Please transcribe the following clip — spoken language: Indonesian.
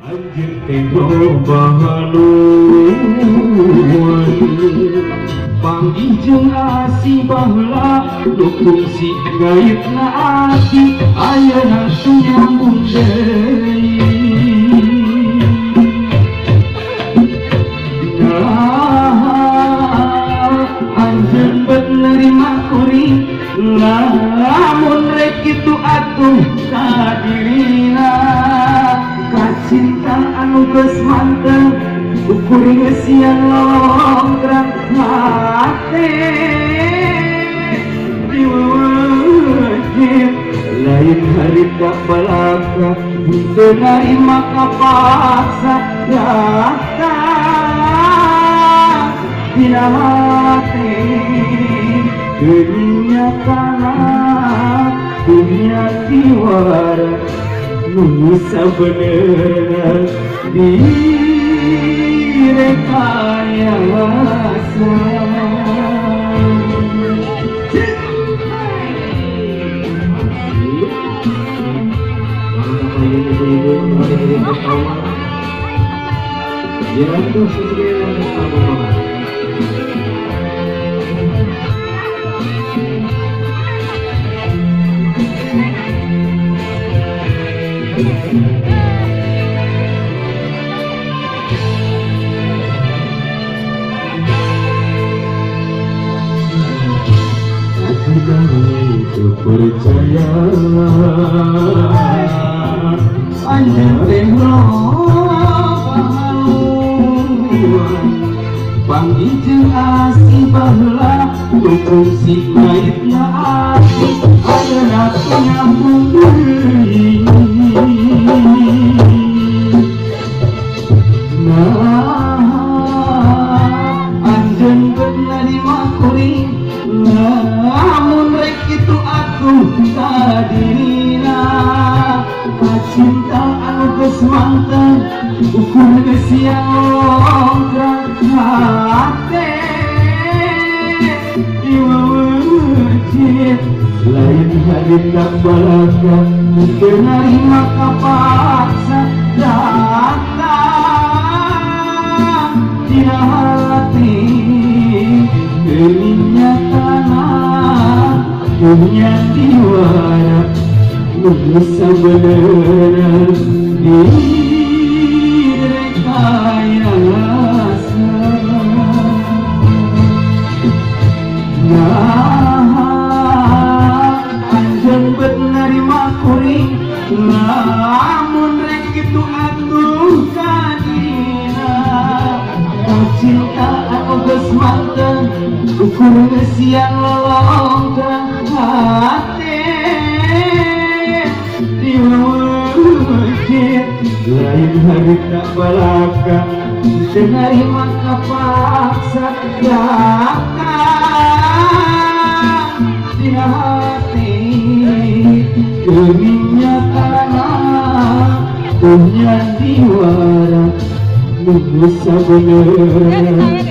Anjir tengok bahalu panggih asih bahla dukung si gaib na ati ayeuna nyambung deui anjeun bet nerima kuring lamun rek kitu atuh ka dirina cinta anu geus manteng ukur geus siang longgrang hate diweujeun lain harita balaka teu narima kapaksa datang dina hate dunia tanah dunia tiwara nu sabenerna direkayasa percaya anjeun teh panggih jeung asih bahla dukung si gaibna ati ayeuna nyambung deui anjeun geus narima kuring lamun rek kitu atuh kadirina cinta anu geus manteng ukur geus siang longgrang hate diweujeun lain harita balaka teu narima kapaksa datang dina hati dunia tanah dunia tiwara nu sabenerna direkayasa anjeun bet narima kuring lamun rek kitu atuh kadina cinta anu geus manteng ukur geus siang lolonggrang hate diweujeun lain harita balaka teu narima kapaksa datang dina hati dunia tanah dunia tiwara nu sabenerna